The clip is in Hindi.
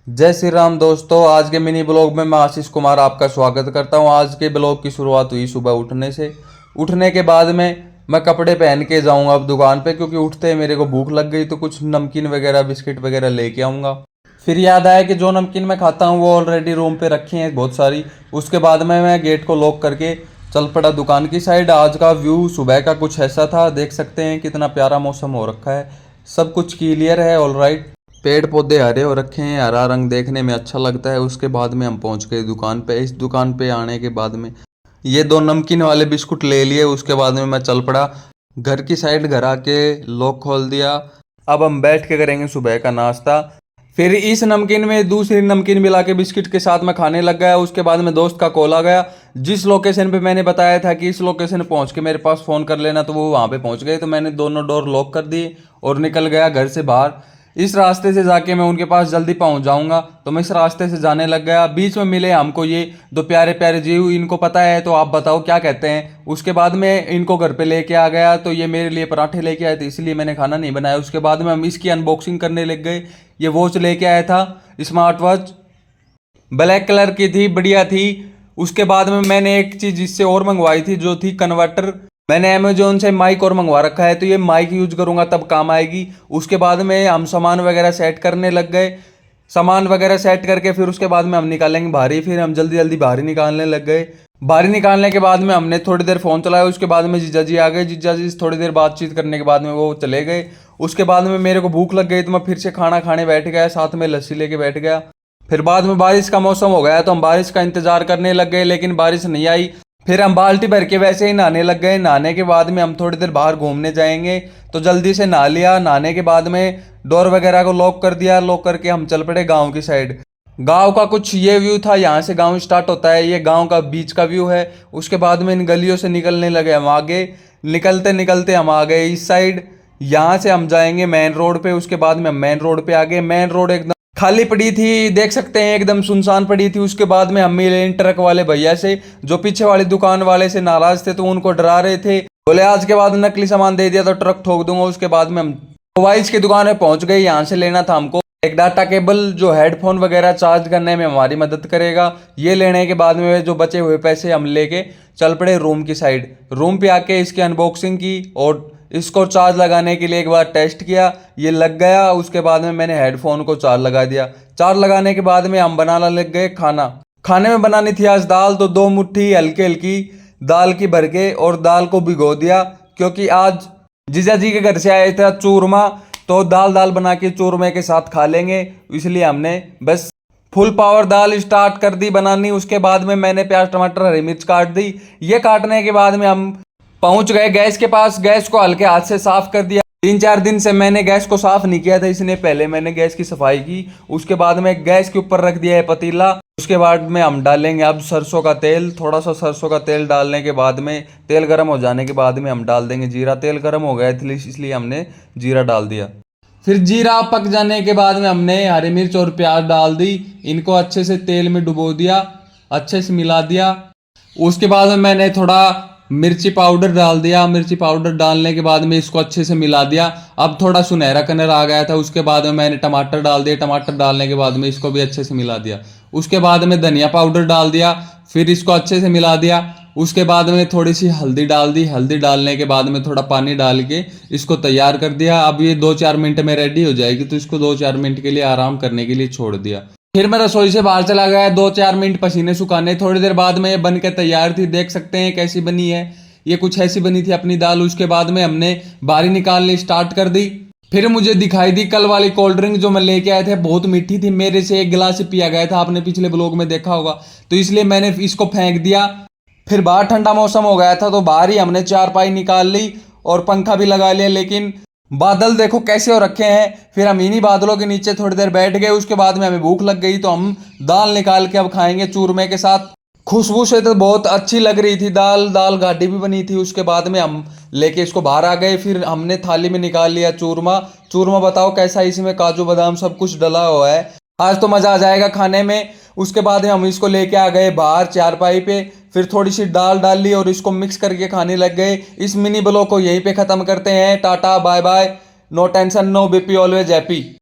जय श्री राम दोस्तों। आज के मिनी ब्लॉग में मैं आशीष कुमार आपका स्वागत करता हूं। आज के ब्लॉग की शुरुआत हुई सुबह उठने से। उठने के बाद में मैं कपड़े पहन के जाऊंगा अब दुकान पे, क्योंकि उठते ही मेरे को भूख लग गई तो कुछ नमकीन वगैरह बिस्किट वगैरह लेके आऊंगा। फिर याद आया कि जो नमकीन मैं खाता हूँ वो ऑलरेडी रूम पे रखी हैं बहुत सारी। उसके बाद में मैं गेट को लॉक करके चल पड़ा दुकान की साइड। आज का व्यू सुबह का कुछ ऐसा था, देख सकते हैं कितना प्यारा मौसम हो रखा है। सब कुछ क्लियर है, ऑलराइट। पेड़ पौधे हरे हो रखे हैं, हरा रंग देखने में अच्छा लगता है। उसके बाद में हम पहुंच गए दुकान पे। इस दुकान पे आने के बाद में ये दो नमकीन वाले बिस्कुट ले लिए। उसके बाद में मैं चल पड़ा घर की साइड। घर आके लॉक खोल दिया। अब हम बैठ के करेंगे सुबह का नाश्ता। फिर इस नमकीन में दूसरी नमकीन मिला के बिस्किट के साथ मैं खाने लग गया। उसके बाद में दोस्त का कॉल आ गया। जिस लोकेशन पे मैंने बताया था कि इस लोकेशन पहुंच के मेरे पास फ़ोन कर लेना, तो वो वहां पे पहुंच गए। तो मैंने दोनों डोर लॉक कर दिए और निकल गया घर से बाहर। इस रास्ते से जाके मैं उनके पास जल्दी पहुंच जाऊंगा, तो मैं इस रास्ते से जाने लग गया। बीच में मिले हमको ये दो प्यारे प्यारे जीव। इनको पता है तो आप बताओ क्या कहते हैं। उसके बाद में इनको घर पे लेके आ गया, तो ये मेरे लिए पराठे लेके आए थे, इसलिए मैंने खाना नहीं बनाया। उसके बाद में हम इसकी अनबॉक्सिंग करने लग गए। ये वॉच लेके आया था, स्मार्ट वॉच, ब्लैक कलर की थी, बढ़िया थी। उसके बाद में मैंने एक चीज़ इससे और मंगवाई थी, जो थी कन्वर्टर। मैंने अमेजोन से माइक और मंगवा रखा है, तो ये माइक यूज करूंगा तब काम आएगी। उसके बाद में हम सामान वगैरह सेट करने लग गए। सामान वगैरह सेट करके फिर उसके बाद में हम निकालेंगे बाहरी। फिर हम जल्दी जल्दी बाहरी निकालने लग गए। बाहरी निकालने के बाद में हमने थोड़ी देर फ़ोन चलाया। उसके बाद में जीजा जी आ गए। जीजा जी से थोड़ी देर बातचीत करने के बाद में वो चले गए। उसके बाद में मेरे को भूख लग गई, तो मैं फिर से खाना खाने बैठ गया, साथ में लस्सी लेके बैठ गया। फिर बाद में बारिश का मौसम हो गया, तो हम बारिश का इंतजार करने लग गए, लेकिन बारिश नहीं आई। फिर हम बाल्टी भर के वैसे ही नहाने लग गए। नहाने के बाद में हम थोड़ी देर बाहर घूमने जाएंगे, तो जल्दी से नहा लिया। नहाने के बाद में डोर वगैरह को लॉक कर दिया। लॉक करके हम चल पड़े गांव की साइड। गांव का कुछ ये व्यू था, यहाँ से गांव स्टार्ट होता है। ये गांव का बीच का व्यू है। उसके बाद में इन गलियों से निकलने लगे हम आगे। निकलते निकलते हम आ गए इस साइड। यहाँ से हम जाएंगे मेन रोड पे। उसके बाद में हम मेन रोड पे आ गए। मेन रोड एकदम खाली पड़ी थी, देख सकते हैं एकदम सुनसान पड़ी थी। उसके बाद में हम मिले इन ट्रक वाले भैया से, जो पीछे वाली दुकान वाले से नाराज थे, तो उनको डरा रहे थे। बोले आज के बाद नकली सामान दे दिया तो ट्रक ठोक दूंगा। उसके बाद में हम मोबाइल्स की दुकान में पहुंच गए। यहाँ से लेना था हमको एक डाटा केबल, जो हेडफोन वगैरह चार्ज करने में हमारी मदद करेगा। ये लेने के बाद में जो बचे हुए पैसे हम लेके चल पड़े रूम की साइड। रूम पे आके इसकी अनबॉक्सिंग की और इसको चार्ज लगाने के लिए एक बार टेस्ट किया, ये लग गया। उसके बाद में मैंने हेडफोन को चार्ज लगा दिया। चार्ज लगाने के बाद में हम बनाने लग गए खाना। खाने में बनानी थी आज दाल, तो 2 मुट्ठी हल्की हल्की दाल की भर के और दाल को भिगो दिया, क्योंकि आज जीजा जी के घर से आया था चूरमा, तो दाल दाल बना के चूरमे के साथ खा लेंगे। इसलिए हमने बस फुल पावर दाल स्टार्ट कर दी बनानी। उसके बाद में मैंने प्याज टमाटर हरी मिर्च काट दी। ये काटने के बाद में हम पहुंच गए गैस के पास। गैस को हल्के हाथ से साफ कर दिया। 3-4 दिन से मैंने गैस को साफ नहीं किया था, इसलिए पहले मैंने गैस की सफाई की। उसके बाद में गैस के ऊपर रख दिया है पतीला। उसके बाद में हम डालेंगे अब सरसों का तेल। थोड़ा सा सरसों का तेल डालने के बाद में तेल गर्म हो जाने के बाद में हम डाल देंगे जीरा। तेल गर्म हो गया था, इसलिए हमने जीरा डाल दिया। फिर जीरा पक जाने के बाद में हमने हरी मिर्च और प्याज डाल दी। इनको अच्छे से तेल में डुबो दिया, अच्छे से मिला दिया। उसके बाद में मैंने थोड़ा मिर्ची पाउडर डाल दिया। मिर्ची पाउडर डालने के बाद में इसको अच्छे से मिला दिया। अब थोड़ा सुनहरा कलर आ गया था। उसके बाद में मैंने टमाटर डाल दिए। टमाटर डालने के बाद में इसको भी अच्छे से मिला दिया। उसके बाद में धनिया पाउडर डाल दिया। फिर इसको अच्छे से मिला दिया। उसके बाद में थोड़ी सी हल्दी डाल दी। हल्दी डालने के बाद में थोड़ा पानी डाल के इसको तैयार कर दिया। अब ये 2-4 मिनट में रेडी हो जाएगी, तो इसको 2-4 मिनट के लिए आराम करने के लिए छोड़ दिया। फिर मैं रसोई से बाहर चला गया 2-4 मिनट पसीने सुखाने। थोड़ी देर बाद में ये बन के तैयार थी, देख सकते हैं कैसी बनी है। ये कुछ ऐसी बनी थी अपनी दाल। उसके बाद में हमने बाहरी निकालनी स्टार्ट कर दी। फिर मुझे दिखाई दी कल वाली कोल्ड ड्रिंक जो मैं लेके आए थे, बहुत मीठी थी। मेरे से एक गिलास ही पिया गया था, आपने पिछले ब्लॉग में देखा होगा, तो इसलिए मैंने इसको फेंक दिया। फिर बाहर ठंडा मौसम हो गया था, तो बाहर ही हमने चारपाई निकाल ली और पंखा भी लगा लिया। लेकिन बादल देखो कैसे हो रखे हैं। फिर हम इन्हीं बादलों के नीचे थोड़ी देर बैठ गए। उसके बाद में हमें भूख लग गई, तो हम दाल निकाल के अब खाएंगे चूरमे के साथ। खुशबू से तो बहुत अच्छी लग रही थी दाल। दाल घाटी भी बनी थी। उसके बाद में हम लेके इसको बाहर आ गए। फिर हमने थाली में निकाल लिया चूरमा। चूरमा बताओ कैसा, इसमें काजू बादाम सब कुछ डला हुआ है। आज तो मज़ा आ जाएगा खाने में। उसके बाद हम इसको लेके आ गए बाहर चारपाई पे। फिर थोड़ी सी दाल डाल ली और इसको मिक्स करके खाने लग गए। इस मिनी ब्लॉग को यहीं पे ख़त्म करते हैं। Tata bye bye. No tension no BP, always happy.